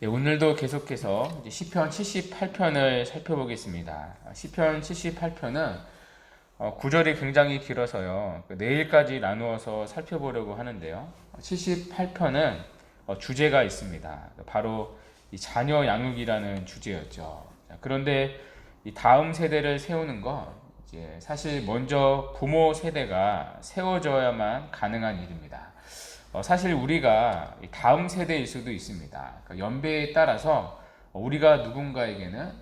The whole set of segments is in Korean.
예, 오늘도 계속해서 이제 시편 78편을 살펴보겠습니다. 시편 78편은 구절이 굉장히 길어서요. 내일까지 나누어서 살펴보려고 하는데요. 78편은 주제가 있습니다. 바로 이 자녀 양육이라는 주제였죠. 그런데 이 다음 세대를 세우는 건 이제 사실 먼저 부모 세대가 세워져야만 가능한 일입니다. 사실 우리가 다음 세대일 수도 있습니다. 그러니까 연배에 따라서 우리가 누군가에게는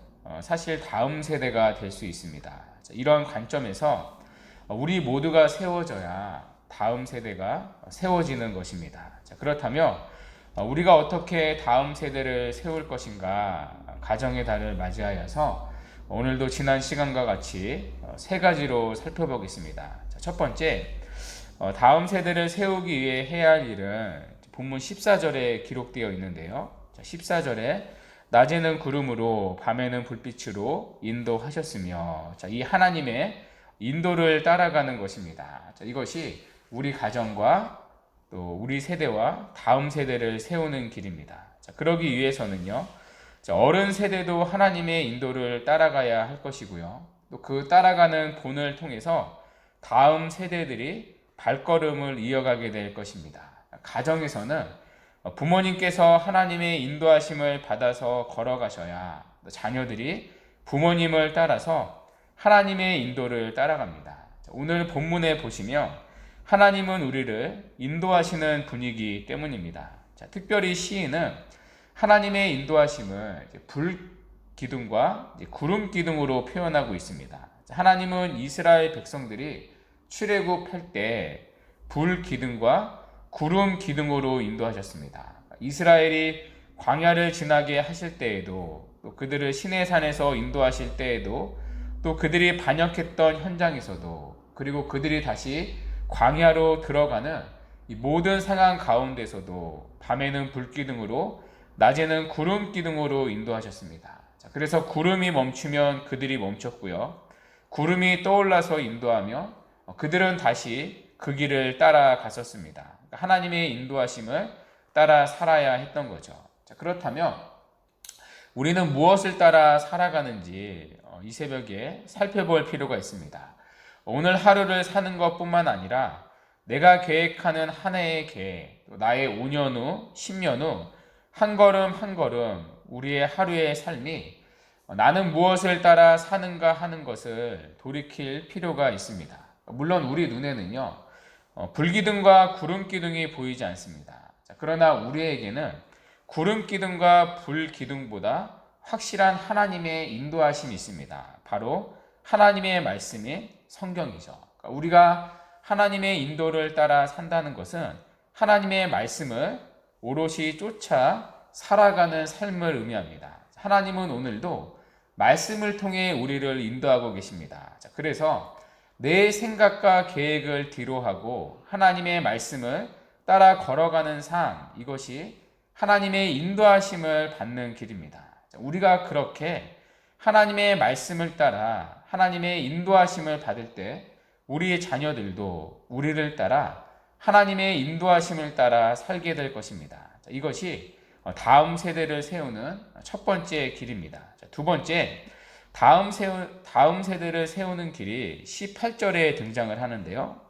사실 다음 세대가 될 수 있습니다. 이런 관점에서 우리 모두가 세워져야 다음 세대가 세워지는 것입니다. 그렇다면 우리가 어떻게 다음 세대를 세울 것인가 가정의 달을 맞이하여서 오늘도 지난 시간과 같이 세 가지로 살펴보겠습니다. 첫 번째, 다음 세대를 세우기 위해 해야 할 일은 본문 14절에 기록되어 있는데요. 14절에 낮에는 구름으로 밤에는 불빛으로 인도하셨으며, 이 하나님의 인도를 따라가는 것입니다. 이것이 우리 가정과 또 우리 세대와 다음 세대를 세우는 길입니다. 그러기 위해서는요, 어른 세대도 하나님의 인도를 따라가야 할 것이고요. 또 그 따라가는 본을 통해서 다음 세대들이 발걸음을 이어가게 될 것입니다. 가정에서는 부모님께서 하나님의 인도하심을 받아서 걸어가셔야 자녀들이 부모님을 따라서 하나님의 인도를 따라갑니다. 오늘 본문에 보시면 하나님은 우리를 인도하시는 분이기 때문입니다. 특별히 시인은 하나님의 인도하심을 불 기둥과 구름 기둥으로 표현하고 있습니다. 하나님은 이스라엘 백성들이 출애굽할 때 불 기둥과 구름 기둥으로 인도하셨습니다. 이스라엘이 광야를 지나게 하실 때에도, 또 그들을 시내산에서 인도하실 때에도, 또 그들이 반역했던 현장에서도, 그리고 그들이 다시 광야로 들어가는 이 모든 상황 가운데서도 밤에는 불 기둥으로, 낮에는 구름 기둥으로 인도하셨습니다. 그래서 구름이 멈추면 그들이 멈췄고요. 구름이 떠올라서 인도하며 그들은 다시 그 길을 따라갔었습니다. 하나님의 인도하심을 따라 살아야 했던 거죠. 그렇다면 우리는 무엇을 따라 살아가는지 이 새벽에 살펴볼 필요가 있습니다. 오늘 하루를 사는 것뿐만 아니라 내가 계획하는 한 해의 계획, 나의 5년 후, 10년 후 한 걸음 한 걸음 우리의 하루의 삶이 나는 무엇을 따라 사는가 하는 것을 돌이킬 필요가 있습니다. 물론 우리 눈에는요, 불기둥과 구름기둥이 보이지 않습니다. 그러나 우리에게는 구름기둥과 불기둥보다 확실한 하나님의 인도하심이 있습니다. 바로 하나님의 말씀인 성경이죠. 우리가 하나님의 인도를 따라 산다는 것은 하나님의 말씀을 오롯이 쫓아 살아가는 삶을 의미합니다. 하나님은 오늘도 말씀을 통해 우리를 인도하고 계십니다. 그래서 내 생각과 계획을 뒤로하고 하나님의 말씀을 따라 걸어가는 삶, 이것이 하나님의 인도하심을 받는 길입니다. 우리가 그렇게 하나님의 말씀을 따라 하나님의 인도하심을 받을 때 우리의 자녀들도 우리를 따라 하나님의 인도하심을 따라 살게 될 것입니다. 이것이 다음 세대를 세우는 첫 번째 길입니다. 두 번째, 다음 세대를 세우는 길이 18절에 등장을 하는데요.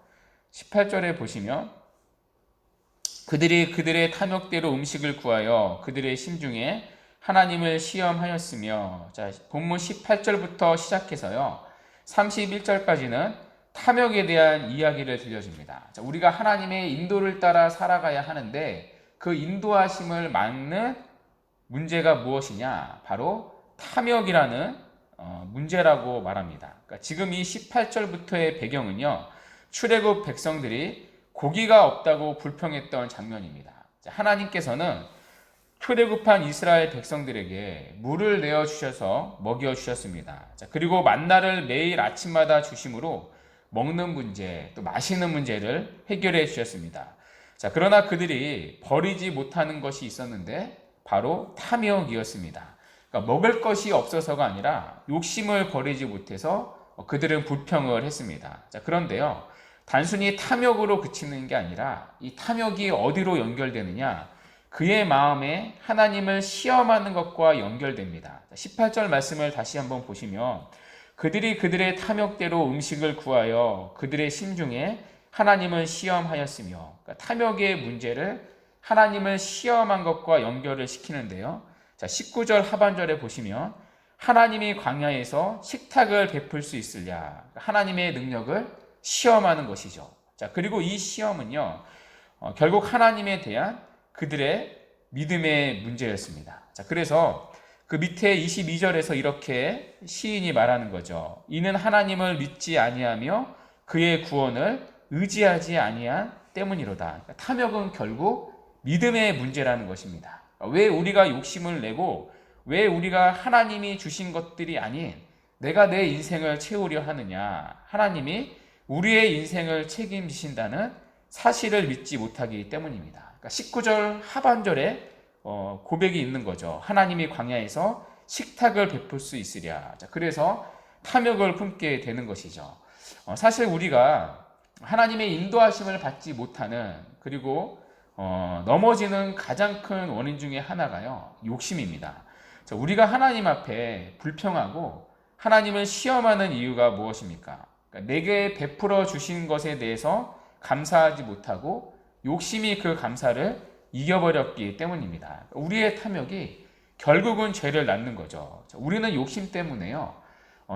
18절에 보시면 그들이 그들의 탐욕대로 음식을 구하여 그들의 심중에 하나님을 시험하였으며, 본문 18절부터 시작해서요 31절까지는 탐욕에 대한 이야기를 들려줍니다. 우리가 하나님의 인도를 따라 살아가야 하는데 그 인도하심을 막는 문제가 무엇이냐? 바로 탐욕이라는 문제라고 말합니다. 그러니까 지금 이 18절부터의 배경은요, 출애굽 백성들이 고기가 없다고 불평했던 장면입니다. 하나님께서는 출애굽한 이스라엘 백성들에게 물을 내어 주셔서 먹여 주셨습니다. 그리고 만나를 매일 아침마다 주심으로 먹는 문제, 또 마시는 문제를 해결해 주셨습니다. 그러나 그들이 버리지 못하는 것이 있었는데 바로 탐욕이었습니다. 그러니까 먹을 것이 없어서가 아니라 욕심을 버리지 못해서 그들은 불평을 했습니다. 그런데요, 단순히 탐욕으로 그치는 게 아니라 이 탐욕이 어디로 연결되느냐? 그의 마음에 하나님을 시험하는 것과 연결됩니다. 18절 말씀을 다시 한번 보시면 그들이 그들의 탐욕대로 음식을 구하여 그들의 심중에 하나님을 시험하였으며, 그러니까 탐욕의 문제를 하나님을 시험한 것과 연결을 시키는데요. 자, 19절 하반절에 보시면 하나님이 광야에서 식탁을 베풀 수 있으랴, 하나님의 능력을 시험하는 것이죠. 자, 그리고 이 시험은요, 결국 하나님에 대한 그들의 믿음의 문제였습니다. 자, 그래서 그 밑에 22절에서 이렇게 시인이 말하는 거죠. 이는 하나님을 믿지 아니하며 그의 구원을 의지하지 아니한 때문이로다. 그러니까 탐욕은 결국 믿음의 문제라는 것입니다. 왜 우리가 욕심을 내고 왜 우리가 하나님이 주신 것들이 아닌 내가 내 인생을 채우려 하느냐, 하나님이 우리의 인생을 책임지신다는 사실을 믿지 못하기 때문입니다. 그러니까 19절 하반절에 고백이 있는 거죠. 하나님이 광야에서 식탁을 베풀 수 있으랴. 자, 그래서 탐욕을 품게 되는 것이죠. 사실 우리가 하나님의 인도하심을 받지 못하는, 그리고 넘어지는 가장 큰 원인 중에 하나가요, 욕심입니다. 자, 우리가 하나님 앞에 불평하고 하나님을 시험하는 이유가 무엇입니까? 그러니까 내게 베풀어 주신 것에 대해서 감사하지 못하고 욕심이 그 감사를 이겨버렸기 때문입니다. 우리의 탐욕이 결국은 죄를 낳는 거죠. 우리는 욕심 때문에요,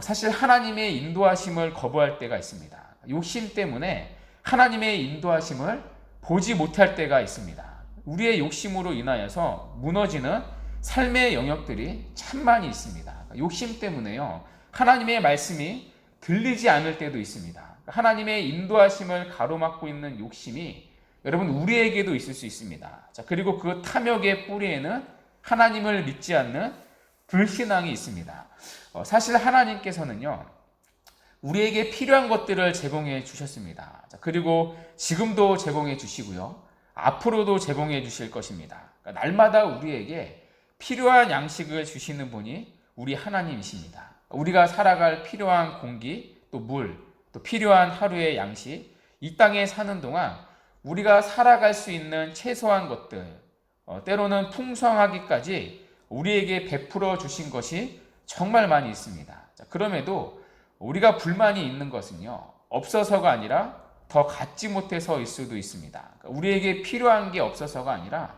사실 하나님의 인도하심을 거부할 때가 있습니다. 욕심 때문에 하나님의 인도하심을 보지 못할 때가 있습니다. 우리의 욕심으로 인하여서 무너지는 삶의 영역들이 참 많이 있습니다. 욕심 때문에요, 하나님의 말씀이 들리지 않을 때도 있습니다. 하나님의 인도하심을 가로막고 있는 욕심이 여러분 우리에게도 있을 수 있습니다. 자, 그리고 그 탐욕의 뿌리에는 하나님을 믿지 않는 불신앙이 있습니다. 사실 하나님께서는요, 우리에게 필요한 것들을 제공해 주셨습니다. 자, 그리고 지금도 제공해 주시고요, 앞으로도 제공해 주실 것입니다. 그러니까 날마다 우리에게 필요한 양식을 주시는 분이 우리 하나님이십니다. 우리가 살아갈 필요한 공기, 또 물, 또 필요한 하루의 양식, 이 땅에 사는 동안 우리가 살아갈 수 있는 최소한 것들, 때로는 풍성하기까지 우리에게 베풀어 주신 것이 정말 많이 있습니다. 자, 그럼에도 우리가 불만이 있는 것은요, 없어서가 아니라 더 갖지 못해서일 수도 있습니다. 우리에게 필요한 게 없어서가 아니라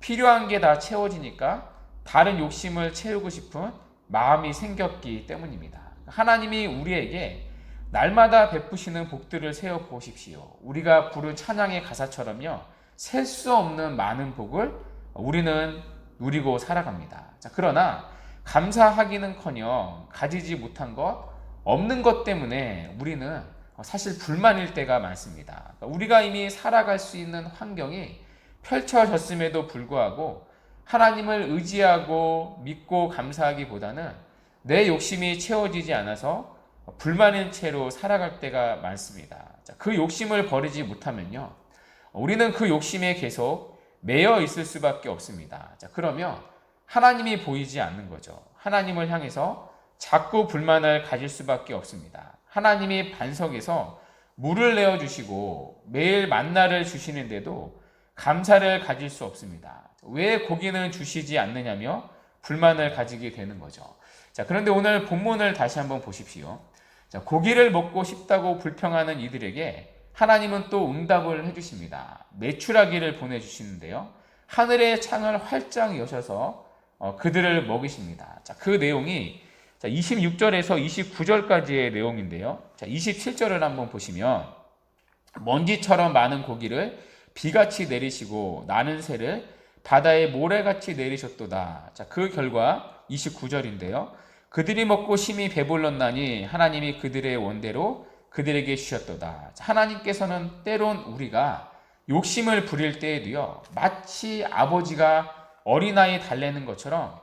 필요한 게 다 채워지니까 다른 욕심을 채우고 싶은 마음이 생겼기 때문입니다. 하나님이 우리에게 날마다 베푸시는 복들을 세워 보십시오. 우리가 부른 찬양의 가사처럼요, 셀 수 없는 많은 복을 우리는 누리고 살아갑니다. 자, 그러나 감사하기는커녕 가지지 못한 것, 없는 것 때문에 우리는 사실 불만일 때가 많습니다. 우리가 이미 살아갈 수 있는 환경이 펼쳐졌음에도 불구하고 하나님을 의지하고 믿고 감사하기보다는 내 욕심이 채워지지 않아서 불만인 채로 살아갈 때가 많습니다. 자, 그 욕심을 버리지 못하면요, 우리는 그 욕심에 계속 매여 있을 수밖에 없습니다. 자, 그러면 하나님이 보이지 않는 거죠. 하나님을 향해서 자꾸 불만을 가질 수밖에 없습니다. 하나님이 반석에서 물을 내어주시고 매일 만나를 주시는데도 감사를 가질 수 없습니다. 왜 고기는 주시지 않느냐며 불만을 가지게 되는 거죠. 자, 그런데 오늘 본문을 다시 한번 보십시오. 자, 고기를 먹고 싶다고 불평하는 이들에게 하나님은 또 응답을 해주십니다. 메추라기를 보내주시는데요, 하늘의 창을 활짝 여셔서 그들을 먹이십니다. 자, 그 내용이 26절에서 29절까지의 내용인데요, 자, 27절을 한번 보시면 먼지처럼 많은 고기를 비같이 내리시고 나는 새를 바다에 모래같이 내리셨도다. 자, 그 결과 29절인데요. 그들이 먹고 심히 배불렀나니 하나님이 그들의 원대로 그들에게 주셨도다. 자, 하나님께서는 때론 우리가 욕심을 부릴 때에도요, 마치 아버지가 어린아이 달래는 것처럼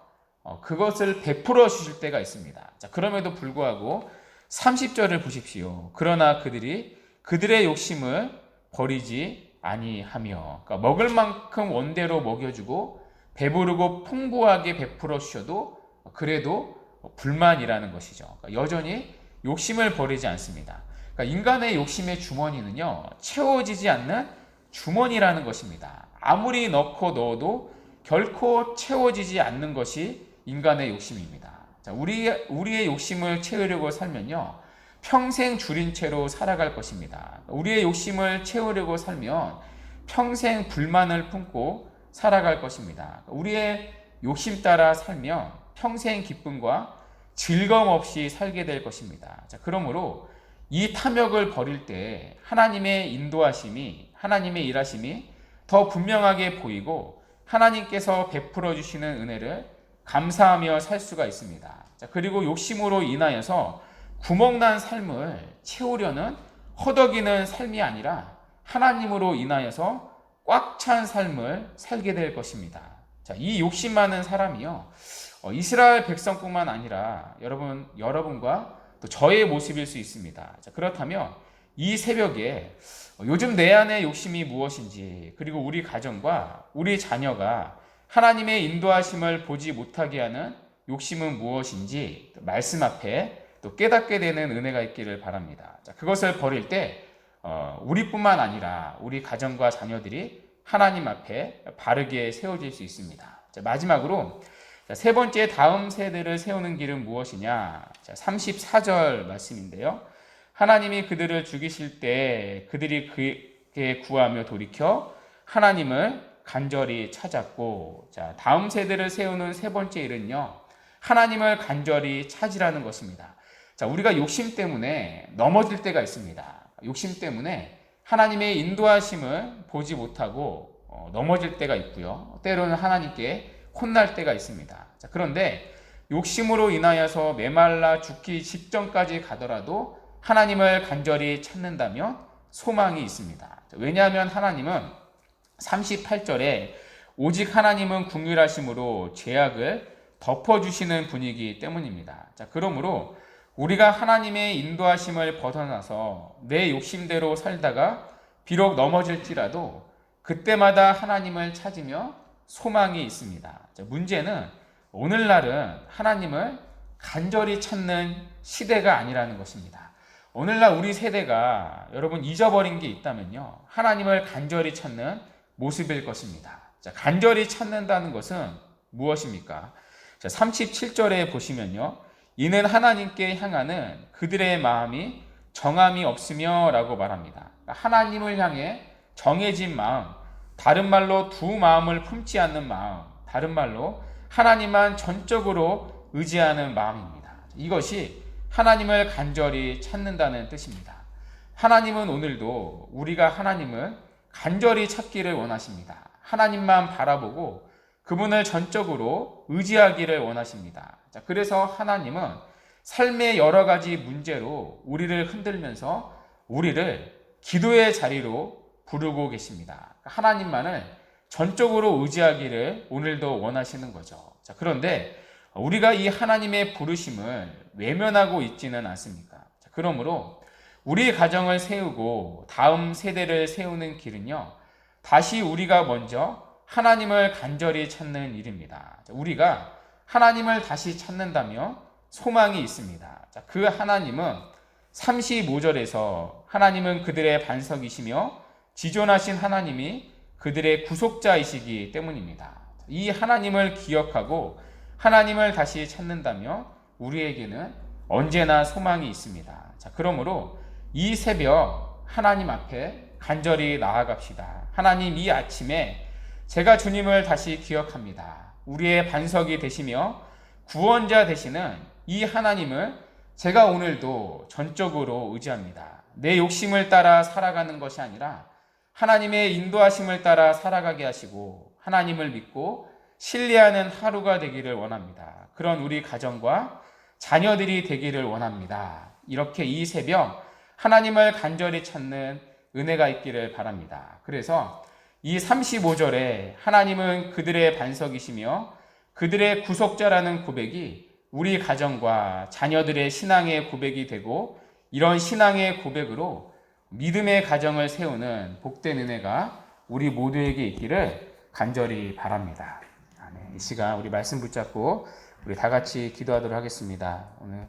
그것을 베풀어 주실 때가 있습니다. 자, 그럼에도 불구하고 30절을 보십시오. 그러나 그들이 그들의 욕심을 버리지 아니하며, 그러니까 먹을 만큼 원대로 먹여주고 배부르고 풍부하게 베풀어 주셔도 그래도 불만이라는 것이죠. 그러니까 여전히 욕심을 버리지 않습니다. 그러니까 인간의 욕심의 주머니는요, 채워지지 않는 주머니라는 것입니다. 아무리 넣고 넣어도 결코 채워지지 않는 것이 인간의 욕심입니다. 자, 우리의 욕심을 채우려고 살면요, 평생 줄인 채로 살아갈 것입니다. 우리의 욕심을 채우려고 살면 평생 불만을 품고 살아갈 것입니다. 우리의 욕심 따라 살면 평생 기쁨과 즐거움 없이 살게 될 것입니다. 자, 그러므로 이 탐욕을 버릴 때 하나님의 인도하심이, 하나님의 일하심이 더 분명하게 보이고 하나님께서 베풀어 주시는 은혜를 감사하며 살 수가 있습니다. 자, 그리고 욕심으로 인하여서 구멍난 삶을 채우려는 허덕이는 삶이 아니라 하나님으로 인하여서 꽉 찬 삶을 살게 될 것입니다. 자, 이 욕심 많은 사람이요, 이스라엘 백성뿐만 아니라 여러분과 또 저의 모습일 수 있습니다. 자, 그렇다면 이 새벽에 요즘 내 안의 욕심이 무엇인지, 그리고 우리 가정과 우리 자녀가 하나님의 인도하심을 보지 못하게 하는 욕심은 무엇인지 말씀 앞에 또 깨닫게 되는 은혜가 있기를 바랍니다. 자, 그것을 버릴 때 우리뿐만 아니라 우리 가정과 자녀들이 하나님 앞에 바르게 세워질 수 있습니다. 자, 마지막으로 세 번째, 다음 세대를 세우는 길은 무엇이냐? 자, 34절 말씀인데요. 하나님이 그들을 죽이실 때 그들이 그에게 구하며 돌이켜 하나님을 간절히 찾았고, 자, 다음 세대를 세우는 세 번째 일은요, 하나님을 간절히 찾으라는 것입니다. 자, 우리가 욕심 때문에 넘어질 때가 있습니다. 욕심 때문에 하나님의 인도하심을 보지 못하고 넘어질 때가 있고요. 때로는 하나님께 혼날 때가 있습니다. 자, 그런데 욕심으로 인하여서 메말라 죽기 직전까지 가더라도 하나님을 간절히 찾는다면 소망이 있습니다. 자, 왜냐하면 하나님은 38절에 오직 하나님은 긍휼하심으로 죄악을 덮어주시는 분이기 때문입니다. 자, 그러므로 우리가 하나님의 인도하심을 벗어나서 내 욕심대로 살다가 비록 넘어질지라도 그때마다 하나님을 찾으며 소망이 있습니다. 자, 문제는 오늘날은 하나님을 간절히 찾는 시대가 아니라는 것입니다. 오늘날 우리 세대가 여러분 잊어버린 게 있다면요, 하나님을 간절히 찾는 모습일 것입니다. 자, 간절히 찾는다는 것은 무엇입니까? 자, 37절에 보시면요, 이는 하나님께 향하는 그들의 마음이 정함이 없으며 라고 말합니다. 하나님을 향해 정해진 마음, 다른 말로 두 마음을 품지 않는 마음, 다른 말로 하나님만 전적으로 의지하는 마음입니다. 이것이 하나님을 간절히 찾는다는 뜻입니다. 하나님은 오늘도 우리가 하나님을 간절히 찾기를 원하십니다. 하나님만 바라보고 그분을 전적으로 의지하기를 원하십니다. 자, 그래서 하나님은 삶의 여러 가지 문제로 우리를 흔들면서 우리를 기도의 자리로 부르고 계십니다. 하나님만을 전적으로 의지하기를 오늘도 원하시는 거죠. 자, 그런데 우리가 이 하나님의 부르심을 외면하고 있지는 않습니까? 자, 그러므로 우리 가정을 세우고 다음 세대를 세우는 길은요, 다시 우리가 먼저 하나님을 간절히 찾는 일입니다. 자, 우리가 하나님을 다시 찾는다면 소망이 있습니다. 자, 그 하나님은 35절에서 하나님은 그들의 반석이시며 지존하신 하나님이 그들의 구속자이시기 때문입니다. 이 하나님을 기억하고 하나님을 다시 찾는다면 우리에게는 언제나 소망이 있습니다. 자, 그러므로 이 새벽 하나님 앞에 간절히 나아갑시다. 하나님, 이 아침에 제가 주님을 다시 기억합니다. 우리의 반석이 되시며 구원자 되시는 이 하나님을 제가 오늘도 전적으로 의지합니다. 내 욕심을 따라 살아가는 것이 아니라 하나님의 인도하심을 따라 살아가게 하시고 하나님을 믿고 신뢰하는 하루가 되기를 원합니다. 그런 우리 가정과 자녀들이 되기를 원합니다. 이렇게 이 새벽 하나님을 간절히 찾는 은혜가 있기를 바랍니다. 그래서 이 35절에 하나님은 그들의 반석이시며 그들의 구속자라는 고백이 우리 가정과 자녀들의 신앙의 고백이 되고, 이런 신앙의 고백으로 믿음의 가정을 세우는 복된 은혜가 우리 모두에게 있기를 간절히 바랍니다. 아멘. 이 시간 우리 말씀 붙잡고 우리 다 같이 기도하도록 하겠습니다. 오늘